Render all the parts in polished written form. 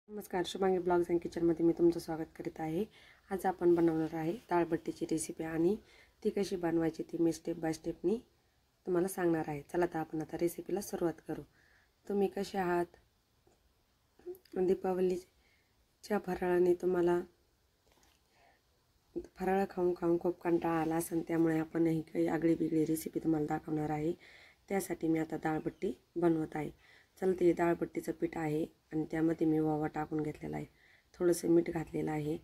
नमस्कार, Shubhangi blogs and किचनमध्ये मी तुमचं स्वागत करीत आहे। आज आपण बनवणार आहे डाळबट्टीची रेसिपी आणि ती कशी बनवायची ती मी स्टेप बाय स्टेपनी तुम्हाला सांगणार आहे। चला तर आपण आता रेसिपीला सुरुवात करू। तुम्ही कसे आहात? दीपावलीच्या फराळाने तुम्हाला फराळ खाऊन खाऊन खूप कंटाळा आला असेल, त्यामुळे आपण ही काही आगळी-वेगळी रेसिपी तुम्हाला दाखवणार आहे। त्यासाठी मी आता डाळबट्टी बनवत आहे। चला, ते डाळबट्टीचं पीठ आहे आणि त्यामध्ये मी ओवा टाकून घेतलेला आहे, थोडंसं मीठ घातलेलं आहे।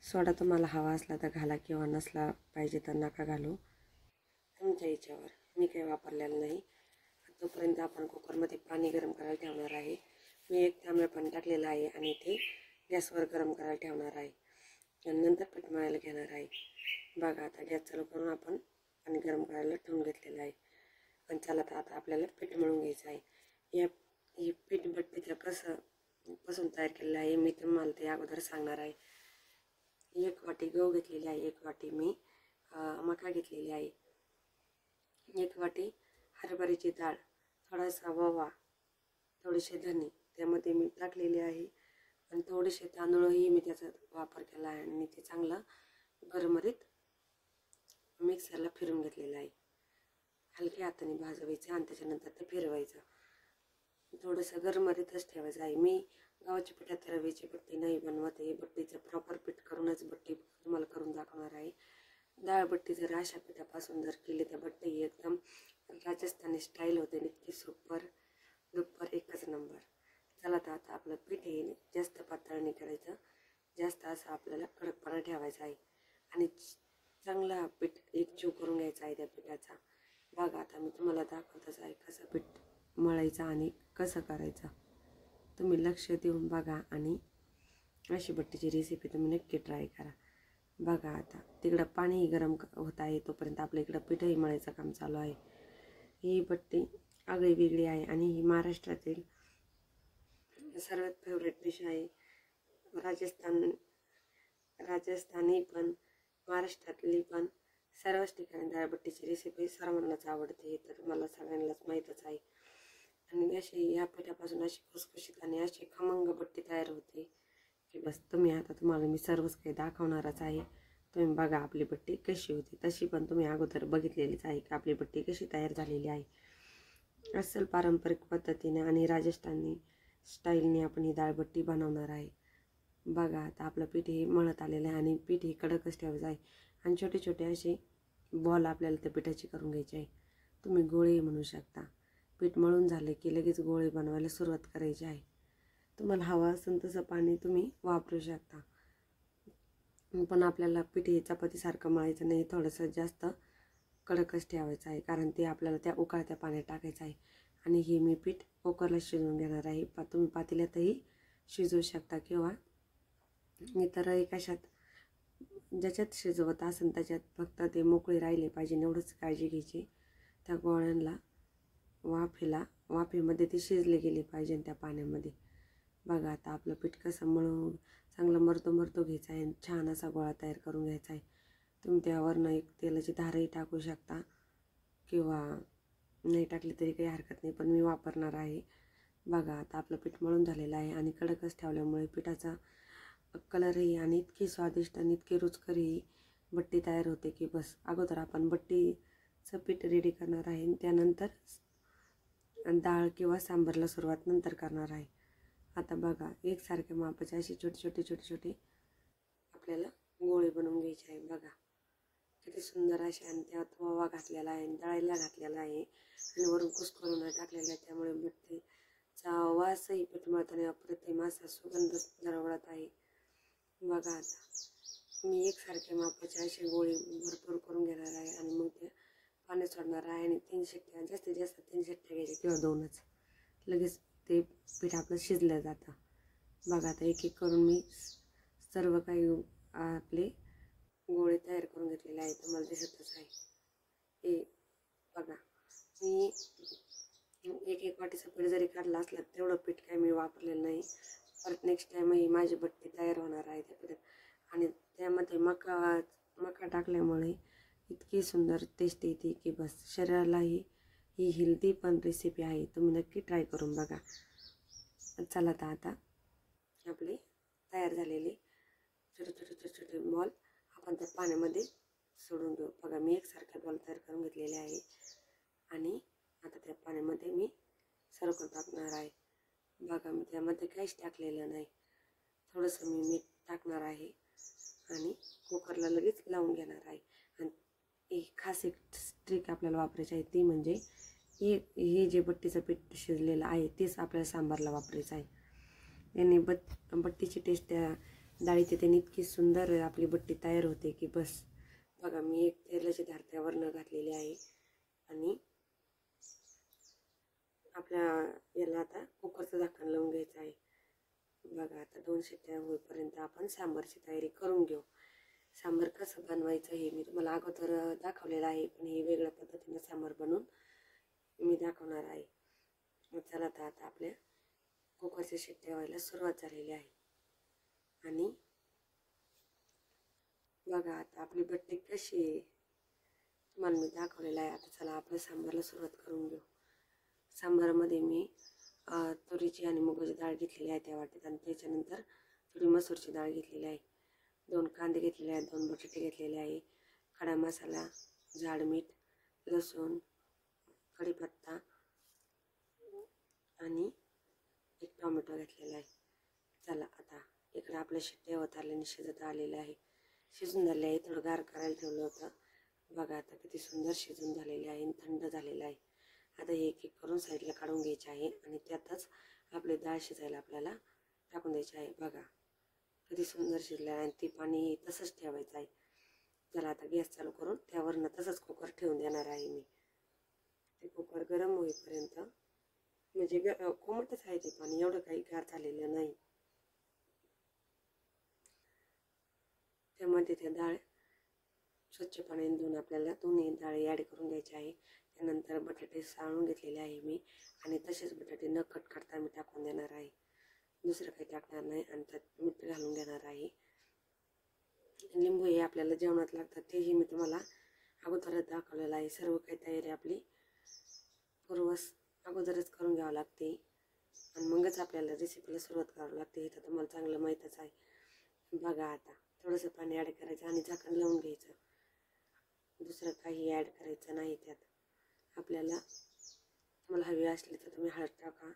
सोडा तुम्हाला हवा असला तर घाला किंवा नसला पाहिजे तर नका घालू, तुमच्या इच्छेवर। मी काही वापरलेलं नाही। तोपर्यंत आपण कुकरमध्ये पाणी गरम करायला ठेवणार आहे। मी 1 तांब्या पाणी टाकलेलं आहे आणि ते गॅसवर गरम करायला ठेवणार आहे आणि नंतर पीठ मळायला घेणार आहे। बघा, आता गॅस चालू करून आपण पाणी गरम करायला ठेवून घेतलेलं आहे आणि चला तर आता आपल्याला पीठ मळून घ्यायचं आहे। हे पीठ बट्टीचं पासून तयार केलेलं आहे मी तुम्हाला ते अगोदर सांगणार आहे। 1 वाटी गहू घेतलेली आहे, 1 वाटी मी मका घेतलेली आहे, 1 वाटी हरभऱ्याची डाळ, थोडासा ओवा, थोडेसे धने त्यामध्ये मी टाकलेले आहे आणि थोडेसे तांदूळही मी त्याचा वापर केला आहे आणि ते चांगलं गरमरीत मिक्सरला फिरवून घेतलेलं आहे। हलक्या हाताने भाजवायचं आणि त्याच्यानंतर ते फिरवायचं, थोडंसं गरमरीतच ठेवायचं आहे। मी गव्हाच्या पिठात रव्याची बट्टी नाही बनवत आहे, बट्टीचं प्रॉपर पीठ करूनच बट्टी तुम्हाला करून दाखवणार आहे। डाळबट्टी जर अशा पिठापासून जर केली तर बट्टी एकदम राजस्थानी स्टाईल होते, इतकी सुपर डुपर एकच नंबर। चला तर आता आपलं पीठ हे जास्त पातळ नाही करायचं, जास्त असं आपल्याला कडकपणा ठेवायचा आहे आणि चांगला पीठ एकजीव करून घ्यायचा आहे त्या पिठाचा। बघा, आता मी तुम्हाला दाखवतच आहे कसं पीठ मळायचं आणि कसं करायचं। तुम्ही लक्ष देऊन बघा आणि अशी बट्टीची रेसिपी तुम्ही नक्की ट्राय करा। बघा, आता तिकडं पाणीही गरम होत आहे, तोपर्यंत आपल्या इकडं पीठही मळायचं काम चालू आहे। ही बट्टी आगळी वेगळी आहे आणि ही महाराष्ट्रातील सर्वात फेवरेट डिश आहे। राजस्थानी पण, महाराष्ट्रातली पण, सर्वच ठिकाणी डाळबट्टीची रेसिपी सर्वांनाच आवडते, हे तर मला सगळ्यांनाच माहीतच आहे। आणि अशी या पिठापासून अशी खुसखुशीत आणि अशी खमंग बट्टी तयार होते की बस। तुम्हाला मी सर्वच काही दाखवणारच आहे। तुम्ही बघा आपली बट्टी कशी होती, तशी पण तुम्ही अगोदर बघितलेलीच आहे की आपली बट्टी कशी तयार झालेली आहे। अस्सल पारंपरिक पद्धतीने आणि राजस्थानी स्टाईलने आपण ही डाळबट्टी बनवणार आहे। बघा, आता आपलं पीठ हे मळत आलेलं आहे आणि पीठ हे कडकच ठेवायचं आहे आणि छोटे छोटे असे बॉल आपल्याला त्या पिठाची करून घ्यायचे आहे। तुम्ही गोळे म्हणू शकता। पीठ मळून झाले की लगेच गोळे बनवायला सुरुवात करायची आहे। तुम्हाला हवा असेल तसं पाणी तुम्ही वापरू शकता, पण आपल्याला पीठ हे चपातीसारखं मळायचं नाही, थोडंसं जास्त कडकच ठेवायचं आहे, कारण ते आपल्याला त्या उकळत्या पाण्यात टाकायचं आहे। आणि हे मी पीठ कुकरला शिजवून घेणार आहे। तुम्ही पातेल्यातही शिजवू शकता किंवा इतरही कशात ज्याच्यात शिजवत असेल त्याच्यात फक्त ते मोकळे राहिले पाहिजे एवढंच काळजी घ्यायची। त्या गोळ्यांना वाफेमध्ये ते शिजले गेले पाहिजे त्या पाण्यामध्ये। बघा, आता आपलं पीठ कसं मळून चांगलं मरतो घ्यायचं आहे, छान असा गोळा तयार करून घ्यायचा आहे। तुम्ही त्यावरनं एक तेलाची धारही टाकू शकता किंवा नाही टाकली तरी काही हरकत नाही, पण मी वापरणार आहे। बघा, आता आपलं पीठ मळून झालेलं आहे आणि कडकच ठेवल्यामुळे पिठाचा कलरही आणि इतकी स्वादिष्ट आणि इतकी रुचकर ही बट्टी तयार होते की बस। अगोदर आपण बट्टीचं पीठ रेडी करणार आहे आणि त्यानंतर डाळ किंवा सांबारला सुरुवात नंतर करणार आहे। आता बघा, एकसारख्या मापाचे असे छोटे आपल्याला गोळे बनवून घ्यायचे आहे। बघा किती सुंदर असे, आणि त्यात ओवा घातलेला आहे, डाळीला घातलेला आहे आणि वरून कुस्करून टाकलेला आहे, त्यामुळे बट्टीचा वासही पीठ मळताना अप्रतिम असा सुगंध दरवळत आहे। बघा, आता मी एकसारख्या मापाचे असे गोळे भरपूर करून घेणार आहे आणि मग ते पाणी सोडणार आहे आणि 3 शिट्ट्या, जास्तीत जास्त 3 शिट्ट्या घ्यायच्या किंवा 2च, लगेच ते पीठ आपलं शिजलं जातं। बघा, आता एक एक करून मी सर्व काही आपले गोळे तयार करून घेतलेले आहे, तुम्हाला दिसतच आहे। हे बघा, मी एक वाटीचं पीठ जरी काढलं असलं तेवढं पीठ काही मी वापरलेलं नाही। परत नेक्स्ट टाईमही माझी बट्टी तयार होणार आहे त्या पिठात आणि त्यामध्ये मका टाकल्यामुळे इतकी सुंदर टेस्ट येते की बस। शरीरालाही ही हेल्दी पण रेसिपी आहे, तुम्ही नक्की ट्राय करून बघा। चला तर आता आपले तयार झालेले छोटे छोटे छोटे छोटे बॉल आपण त्या पाण्यामध्ये सोडून घेऊ. बघा मी एकसारखे बॉल तयार करून घेतलेले आहे आणि आता त्या पाण्यामध्ये मी सर्व करून टाकणार आहे. बघा मी त्यामध्ये काहीच टाकलेलं नाही, थोडंसं मी मीठ टाकणार आहे आणि कुकरला लगेच लावून घेणार आहे. आणि एक खास एक ट्रिक आपल्याला वापरायची आहे, ती म्हणजे हे जे बट्टीचं पीठ शिजलेलं आहे तेच आपल्याला सांबारला वापरायचं आहे. याने बट्टीची टेस्ट त्या डाळीची त्याने इतकी सुंदर आपली बट्टी तयार होते की बस. बघा मी एक तेलाची धार त्यावरनं घातलेली आहे आणि आपल्या याला आता कुकरचं झाकण लावून घ्यायचं आहे. बघा आता 2 शिट्ट्या होईपर्यंत आपण सांबारची तयारी करून घेऊ. सांबार कसं बनवायचं हे मी तुम्हाला अगोदर दाखवलेलं आहे, पण हे वेगळ्या पद्धतीने सांबार बनवून मी दाखवणार आहे. चला आता आपल्या कुकरच्या शिट्ट्या व्हायला सुरुवात झालेली आहे आणि बघा आता आपली बट्टी कशी आहे तुम्हाला मी दाखवलेलं आहे. आता चला आपल्या सांबारला सुरुवात करून घेऊ. सांबारामध्ये मी तुरीची आणि मुगाची डाळ घेतलेली आहे त्या वाटीत, आणि त्याच्यानंतर थोडी मसूरची डाळ घेतलेली आहे, 2 कांदे घेतलेले आहेत, 2 बटाटे घेतलेले आहे, खडा मसाला, जाड मीठ, लसूण, कढीपत्ता आणि 1 टोमॅटो घेतलेला आहे. चला आता इकडं आपल्या शिट्ट्या होत आल्याने शिजत आलेलं आहे, शिजून झाले आहे. थोडं गार करायला ठेवलं होतं. बघा आता किती सुंदर शिजून झालेले आहे, थंड झालेलं आहे. आता हे एक एक करून साईडला काढून घ्यायचे आहे आणि त्यातच आपली डाळ शिजायला आपल्याला टाकून द्यायची आहे. बघा किती सुंदर शिजलं आहे आणि ते पाणी तसंच ठेवायचं आहे. चला आता गॅस चालू करून त्यावरनं तसंच कुकर ठेवून देणार आहे मी. ते कुकर गरम होईपर्यंत, म्हणजे कोमटच आहे ते पाणी, एवढं काही गार झालेलं नाही. त्यामध्ये त्या डाळ स्वच्छ पाण्याने धुवून आपल्याला दोन्ही डाळी ॲड करून घ्यायची आहे. त्यानंतर बटाटे साळून घेतलेले आहे मी आणि तसेच बटाटे न कट करता मी टाकून देणार आहे, दुसरं काही टाकणार नाही. आणि त्यात मीठ घालून घेणार आहे. लिंबू हे आपल्याला जेवणात लागतात, तेही मी तुम्हाला अगोदरच दाखवलेलं आहे. सर्व काही तयारी आपली अगोदरच करून घ्यावं लागते आणि मगच आपल्याला रेसिपीला सुरुवात करावी लागते, हे तर तुम्हाला चांगलं माहीतच आहे. बघा आता थोडंसं पाणी ॲड करायचं आणि झाकण लावून घ्यायचं, दुसरं काही ॲड करायचं नाही. त्यात आपल्याला तुम्हाला हवी असली तर तुम्ही हळद टाका,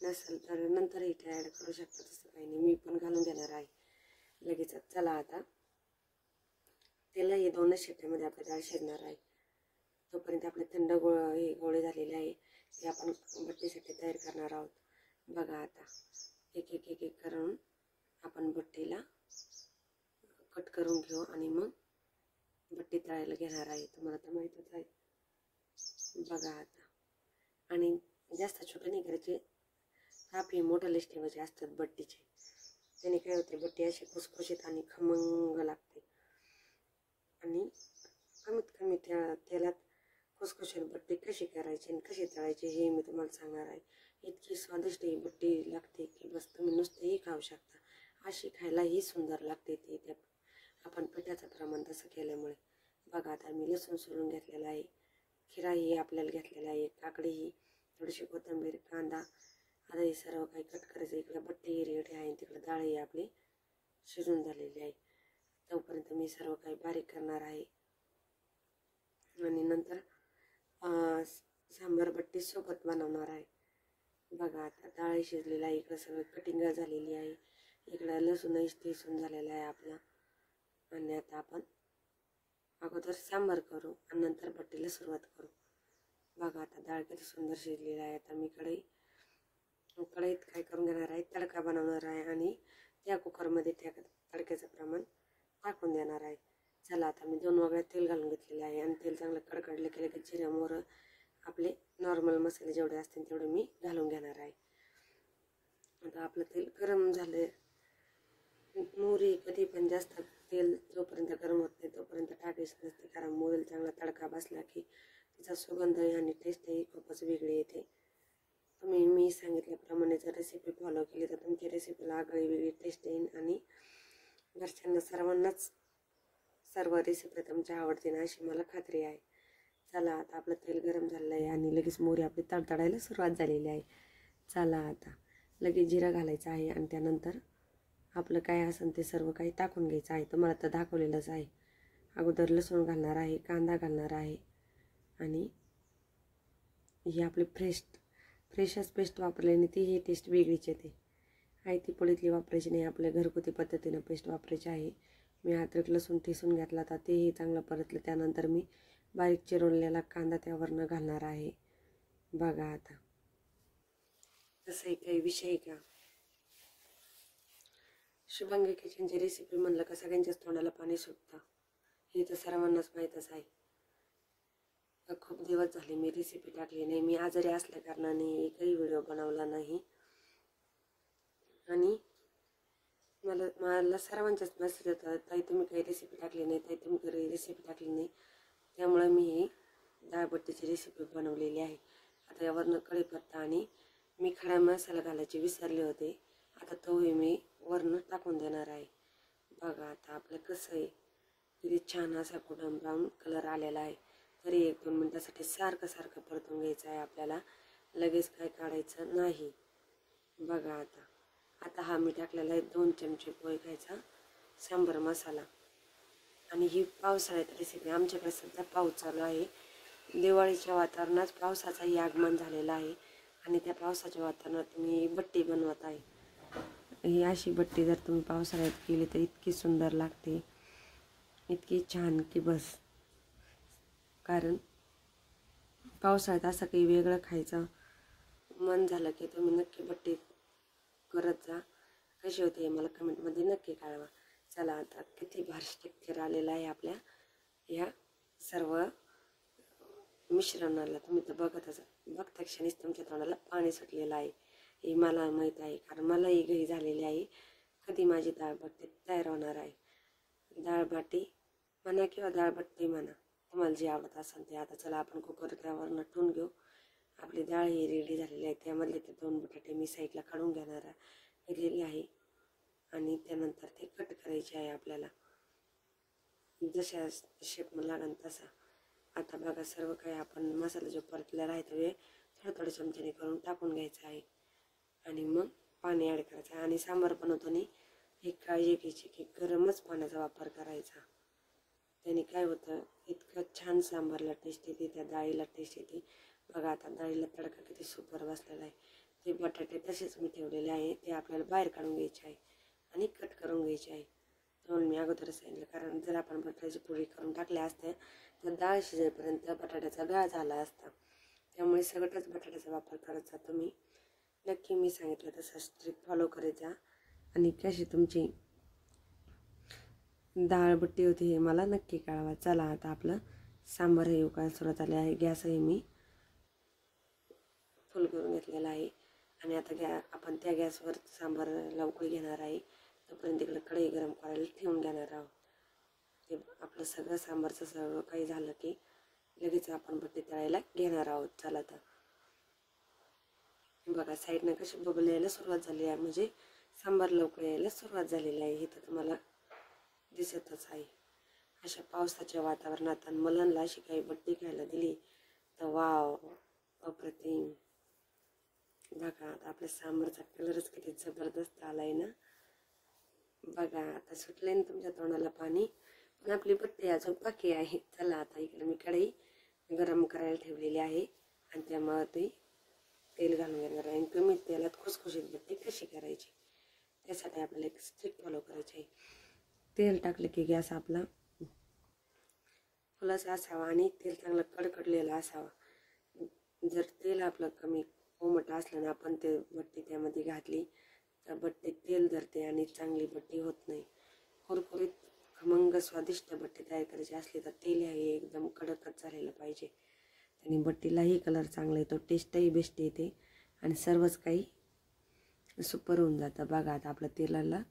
नसेल तर नंतरही ते ॲड करू शकता, तसं काही नाही. मी पण घालून घेणार आहे लगेच. चला आता त्याला हे 2 शिट्ट्यामध्ये आपली डाळ शिजणार आहे. तोपर्यंत आपले थंड गोळे झालेले आहे, ते आपण बट्टीसाठी तयार करणार आहोत. बघा आता एक एक एक एक करून आपण बट्टीला कट करून घेऊ आणि मग बट्टी तळायला घेणार आहे. तुम्हाला तर माहीतच आहे. बघा आता, आणि जास्त छोटे नाही करायचे, काफी मोठालेच ठेवायचे असतात बट्टीचे. त्याने काय होते, बट्टी अशी खुसखुशीत आणि खमंग लागते. आणि कमीत कमी त्या तेलात खुसखुशीत बट्टी कशी करायची आणि कशी तळायची हे मी तुम्हाला सांगणार आहे. इतकी स्वादिष्ट ही बट्टी लागते की बस, तुम्ही नुसतेही खाऊ शकता. अशी खायलाही सुंदर लागते ती, त्या आपण पिठाचं प्रमाण तसं केल्यामुळे. बघा आता मी लसूण सोलून घेतलेला आहे, खिराही आपल्याला घेतलेला आहे, काकडीही, थोडीशी कोथिंबीर, कांदा. आता हे सर्व काही कट करायचं. इकडे बट्टी रेडी आहे, तिकडे डाळही आपली शिजून झालेली आहे. तोपर्यंत मी सर्व काही बारीक करणार आहे आणि नंतर सांबार बट्टी सोबत बनवणार आहे. बघा आता डाळ शिजलेला आहे, इकडं सगळं कटिंग झालेली आहे, इकडं लसूणही ठेचून झालेला आहे आपला. आणि आता आपण अगोदर सांबार करू आणि नंतर बट्टीला सुरुवात करू. बघा आता डाळ किती सुंदर शिजलेली आहे. आता मी कढईत काय करून घेणार आहे, तडका बनवणार आहे आणि त्या कुकरमध्ये त्या तडक्याचं प्रमाण टाकून देणार आहे. चला आता मी 2 वगळ्या तेल घालून घेतलेले आहे आणि तेल चांगलं कडकडलं केलं की जिरं मोहरं आपले नॉर्मल मसाले जेवढे असतील तेवढे मी घालून घेणार आहे. आता आपलं तेल गरम झालं. मोहरी कधी पण जास्त तेल जोपर्यंत गरम होत नाही तोपर्यंत टाकायचं नसते, कारण मोहरीला चांगला तडका बसला की तिचा सुगंधही आणि टेस्टही खूपच वेगळी येते. तुम्ही मी सांगितल्याप्रमाणे जर रेसिपी फॉलो केली तर तुमच्या रेसिपीला आगळी वेगळी टेस्ट येईल आणि घरच्यांना सर्वांनाच सर्व रेसिपी तुमच्या आवडतील अशी मला खात्री आहे. चला आता आपलं तेल गरम झालेलं आहे आणि लगेच मोहरी आपली तडतडायला सुरुवात झालेली आहे. चला आता लगेच जिरा घालायचा आहे आणि त्यानंतर आपलं काय असेल ते सर्व काही टाकून घ्यायचं आहे. तुम्हाला तर दाखवलेलंच आहे. अगोदर लसूण घालणार आहे, कांदा घालणार आहे आणि ही आपली फ्रेशच पेस्ट वापरल्याने ती ही टेस्ट वेगळीच येते. आहे ती पळीतली वापरायची नाही, आपल्या घरगुती पद्धतीनं पेस्ट वापरायची आहे. मी अद्रक लसूण ठेचून घेतला तर तेही चांगलं परतलं. त्यानंतर मी बारीक चिरवलेला कांदा त्यावरनं घालणार आहे. बघा आता तसं काही विषय का. शुभांगी किचनची रेसिपी म्हणलं का सगळ्यांच्याच तोंडाला पाणी सुटतं, हे तर सर्वांनाच माहीतच आहे. खूप दिवस झाले मी रेसिपी टाकली नाही. मी आजारी असल्या कारणाने एकही व्हिडिओ बनवला नाही आणि मला सर्वांच्याच मेसेज येतात, ताई तुम्ही काही रेसिपी टाकली नाही, ताई तुम्ही काही रेसिपी टाकली नाही. त्यामुळे मी ही डाळबट्टीची रेसिपी बनवलेली आहे. आता यावरनं कढीपत्ता आणि मी खडा मसाला घालायचे विसरले होते, आता तोही मी वरनं टाकून देणार आहे. बघा आता आपलं कसं आहे, किती छान असा गोल्डन ब्राऊन कलर आलेला आहे. तरी 1-2 मिनटासाठी सारखं परतून घ्यायचं आहे आपल्याला, लगेच काय काढायचं नाही. बघा आता हा मी टाकलेला आहे 2 चमचे पोहे खायचा सांबार मसाला. आणि ही पावसाळ्यात रेसिपी. आमच्याकडे सध्या पाऊस चालू आहे. दिवाळीच्या वातावरणात पावसाचंही आगमन झालेलं आहे आणि त्या पावसाच्या वातावरणात मी बट्टी बनवत आहे. ही अशी बट्टी जर तुम्ही पावसाळ्यात केली तर इतकी सुंदर लागते, इतकी छान की बस. कारण पावसाळ्यात असं काही वेगळं खायचं मन झालं की तुम्ही नक्की बट्टी करत जा. कशी होते हे मला कमेंटमध्ये नक्की कळवा. चला आता किती भारी स्ट्रक्चर आलेलं आहे आपल्या ह्या सर्व मिश्रणाला. तुम्ही तर बघता क्षणीच तुमच्या तोंडाला पाणी सुटलेलं आहे. हे मला माहीत आहे, कारण मलाही घाई झालेली आहे कधी माझी डाळबट्टी तयार होणार आहे. डाळबाटी म्हणा किंवा डाळबट्टी म्हणा, तुम्हाला जे आवडत असेल ते. आता चला आपण कुकर त्यावर ठेवून घेऊ. आपली डाळ ही रेडी झालेली आहे. त्यामधले ते 2 बटाटे मी साईडला काढून घेतलेली आहे आणि त्यानंतर ते कट करायचे आहे आपल्याला जशा शेप लागेल तसा. आता बघा सर्व काही आपण मसाला जो परतलेला आहे तो थोडं चमच्याने करून टाकून घ्यायचा आहे आणि मग पाणी ॲड करायचं आहे. आणि सांबार बनवताना एक काळजी घ्यायची की गरमच पाण्याचा वापर करायचा. त्याने काय होतं, इतकं छान सांबारला टेस्ट येते, त्या डाळीला टेस्ट येते. बघा आता डाळीला तडका किती सुपर बसलेला आहे. ते बटाटे तसेच मी ठेवलेले आहे, ते आपल्याला बाहेर काढून घ्यायचे आहे आणि कट करून घ्यायचे आहे. म्हणून मी अगोदर सांगितलं, कारण जर आपण बटाट्याची पोळी करून टाकल्या असत्या तर डाळ शिजेपर्यंत बटाट्याचा गाळ झाला असता. त्यामुळे सगळंच बटाट्याचा वापर करत जा तुम्ही. नक्की मी सांगितलं तसं स्ट्रिक्ट फॉलो करत जा आणि कशी तुमची डाळबट्टी होती हे मला नक्की कळवा. चला आता आपलं सांबार हे उकळायला सुरुवात आली आहे. गॅसही मी फुल करून घेतलेला आहे आणि आता आपण त्या गॅसवर सांबारला उकळी घेणार आहे. तोपर्यंत इकडे कढई गरम करायला ठेवून घेणार आहोत. ते आपलं सगळं सांबारचं सर्व काही झालं की लगेच आपण बट्टी तळायला घेणार आहोत. चला तर बघा साईडनं कशी बबल यायला सुरुवात झाली आहे, म्हणजे सांबारला उकळी यायला सुरुवात झालेली आहे. हे तर तुम्हाला दिसतच आहे. अशा पावसाच्या वातावरणात आणि मुलांना अशी काही बट्टी खायला दिली तर वाव, अप्रतिम. बघा आता आपल्या सांबारचा कलरच किती जबरदस्त आला आहे ना. बघा आता सुटले ना तुमच्या तोंडाला पाणी, पण आपली बट्टी अजून बाकी आहे. चला आता इकडे मी कढई गरम करायला ठेवलेली आहे आणि त्यामध्ये तेल घालून घेणार आहे. कमी तेलात खुसखुशीत बट्टी कशी करायची त्यासाठी आपल्याला एक स्ट्रिक फॉलो करायची आहे. तेल टाकले की गॅस आपला फुलाचा असावा आणि तेल चांगलं कडकडलेलं असावा. जर तेल आपलं कमी कोमट असलं ना आपण ते बट्टी त्यामध्ये घातली तर बट्टी तेल धरते आणि चांगली बट्टी होत नाही. कुरकुरीत खमंग स्वादिष्ट बट्टी तयार करायची असली तर तेल हे एकदम कडकच झालेलं पाहिजे. त्याने बट्टीलाही कलर चांगला येतो, टेस्टही बेस्ट येते आणि सर्वच काही सुपर होऊन जातं. बघा आता आपलं तेलाला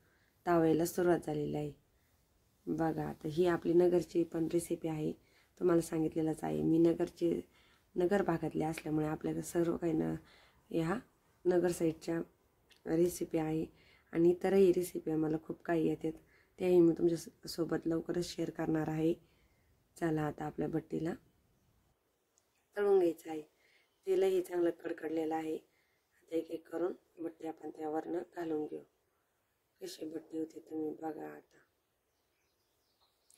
तावायला सुरुवात झालेली आहे. बघा आता ही आपली नगरची पण रेसिपी आहे, तुम्हाला सांगितलेलंच आहे. मी नगर भागातले असल्यामुळे आपल्याला सर्व काही ह्या नगर साईडच्या रेसिपी आहे आणि इतरही रेसिपी मला खूप काही येतात, त्याही मी तुमच्यासोबत लवकरच शेअर करणार आहे. चला आता आपल्या बट्टीला तळून घ्यायचं आहे. तेलही चांगलं कडकडलेलं आहे. आता एक एक करून बट्टी आपण त्यावरनं घालून घेऊ. कशी बट्टी होती तुम्ही बघा आता.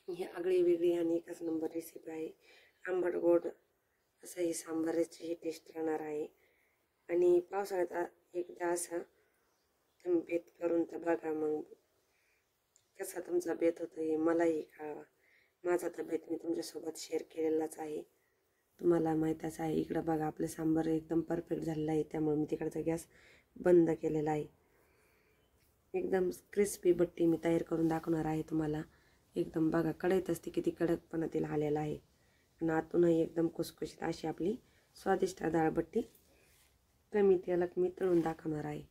ही आगळी वेगळी आणि एकच नंबर रेसिपी आहे. आंबट गोड असं ही सांबाराची ही टेस्ट राहणार आहे. आणि पावसाळ्यात एकदा असं तुम्ही बेत करून तर बघा, मग कसा तुमचा बेत होतो हे मलाही कळवा. माझा तर बेत मी तुमच्यासोबत शेअर केलेलाच आहे, तुम्हाला माहीतच आहे. इकडं बघा आपलं सांबार एकदम परफेक्ट झालेलं आहे, त्यामुळे मी तिकडचा गॅस बंद केलेला आहे. एकदम क्रिस्पी बट्टी मी तयार करून दाखवणार आहे तुम्हाला. एकदम बघा कढईतच ती किती कडकपणा तिला आलेला आहे आणि आतूनही एकदम कुसकुशीत अशी आपली स्वादिष्ट डाळबट्टी कमी तेलात मी तळून दाखवणार आहे.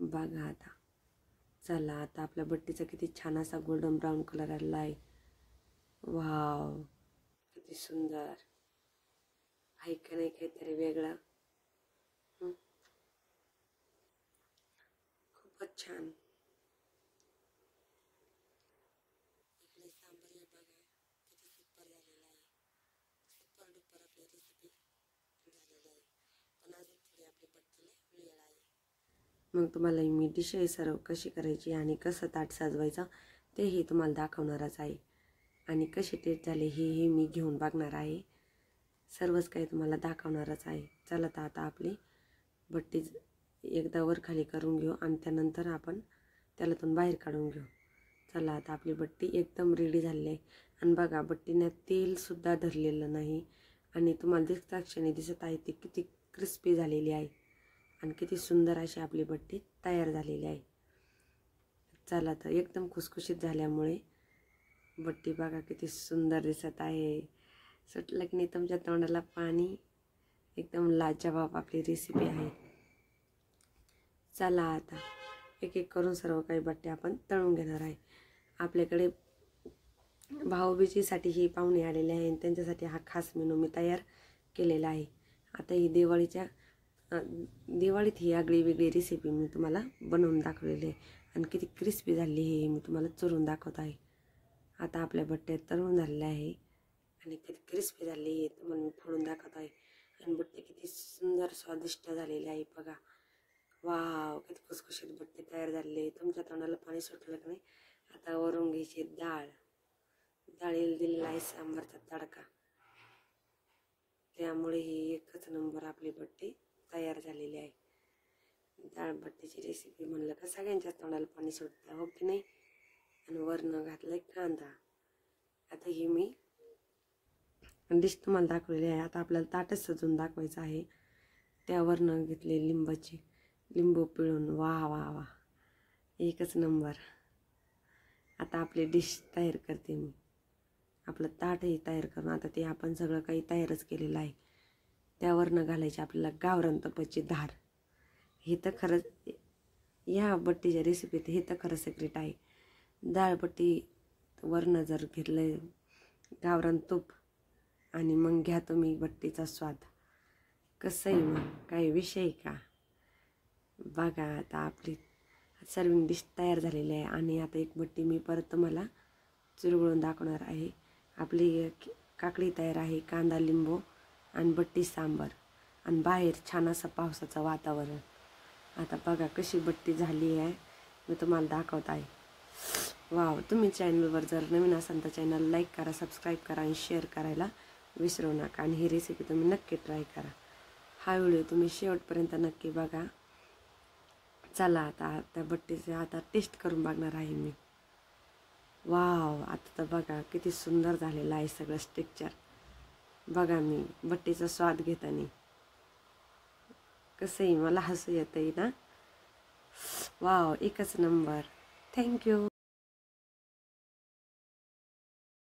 बघा आता. चला आता आपल्या बट्टीचा किती छान असा गोल्डन ब्राऊन कलर आलेला आहे. वाव, किती सुंदर आहे का नाही, काहीतरी वेगळं. खूपच छान. इकडे सांबार बघा किती सुपर झालेला आहे. सुपर डुपर आपली रेसिपी झालेली आहे, पण अजून थोडी आपली बट्टीला वेळ आहे. मग तुम्हाला मी डिश सर्व कशी करायची आणि कसं ताट सजवायचं तेही तुम्हाला दाखवणारच आहे. आणि कशी टेस्ट झाली हेही मी घेऊन बघणार आहे. सर्वच काही तुम्हाला दाखवणारच आहे. चला तर आता आपली बट्टी एकदा वर खाली करून घेऊ आणि त्यानंतर आपण त्यालातून बाहेर काढून घेऊ. चला आता आपली बट्टी एकदम रेडी झाली आहे. आणि बघा बट्टीने तेलसुद्धा धरलेलं नाही आणि तुम्हाला दिसता क्षणी दिसत आहे ती किती क्रिस्पी झालेली आहे आणि किती सुंदर अशी आपली बट्टी तयार झालेली आहे. चला तर एकदम खुसखुशीत झाल्यामुळे बट्टी बघा किती सुंदर दिसत आहे. सुटलं की नाही तुमच्या तोंडाला पाणी. एकदम लाजवाब आपली रेसिपी आहे. चला आता एक एक करून सर्व काही बट्टे आपण तळून घेणार आहे. आपल्याकडे भाऊबीजेसाठी ही पाहुणे आलेले आहे आणि त्यांच्यासाठी हा खास मेनू मी तयार केलेला आहे. आता ही दिवाळीत ही आगळी वेगळी रेसिपी मी तुम्हाला बनवून दाखवलेली आहे आणि किती क्रिस्पी झाली हे मी तुम्हाला चुरून दाखवत आहे. आता आपल्या बट्टे तळून झालेले आहे आणि किती क्रिस्पी झाली हे तुम्हाला मी फोडून दाखवत आहे. आणि बट्टे किती सुंदर स्वादिष्ट झालेले आहे बघा. वाव, किती खुसखुशीत बट्टे तयार झालेले. तुमच्या तोंडाला पाणी सुटलं की नाही. आता वरून घ्यायची डाळीला दिलेला आहे सांबारचा तडका, त्यामुळे ही एकच नंबर आपली बट्टी तयार झालेली आहे. डाळबट्टीची रेसिपी म्हणलं का सगळ्यांच्याच तोंडाला पाणी सुटतं, हो की नाही. आणि वरनं घातलं कांदा. आता ही मी डिश तुम्हाला दाखवलेली आहे. आता आपल्याला ताटच सजवून दाखवायचं आहे. त्यावरनं घेतले लिंबू पिळून. वा वा वा, एकच नंबर. आता आपली डिश तयार करते मी. आपलं ताटही तयार करून आता ते आपण सगळं काही तयारच केलेलं आहे. त्यावरनं घालायची आपल्याला गावरान तुपाची धार. हे तर खरंच या बट्टीच्या रेसिपीत हे तर खरं सिक्रेट आहे. डाळबट्टी वरनं जर घेतलं गावरान तूप आणि मग घ्या तुम्ही बट्टीचा स्वाद. कसंही मग काही विषय का. बघा आता आपली सर्विंग डिश तयार झालेली आहे आणि आता एक बट्टी मी परत तुम्हाला चुरगळून दाखवणार आहे. आपली काकडी तयार आहे, कांदा लिंबू आणि बट्टी सांबार आणि बाहेर छान असं पावसाचं वातावरण. आता बघा कशी बट्टी झाली आहे मी तुम्हाला दाखवत आहे. वाव, तुम्ही चॅनलवर जर नवीन असाल तर चॅनल लाईक करा, सबस्क्राईब करा आणि शेअर करायला विसरू नका. आणि ही रेसिपी तुम्ही नक्की ट्राय करा. हा व्हिडिओ तुम्ही शेवटपर्यंत नक्की बघा. चला आता त्या बट्टीचे आता टेस्ट करून बघणार आहे मी. वाव, आता तर बघा किती सुंदर झालेलं आहे सगळं स्ट्रक्चर. बघा मी बट्टीचा स्वाद घेताना कसंही मला हसू येतंय ना. वाव, एकच नंबर. थँक्यू.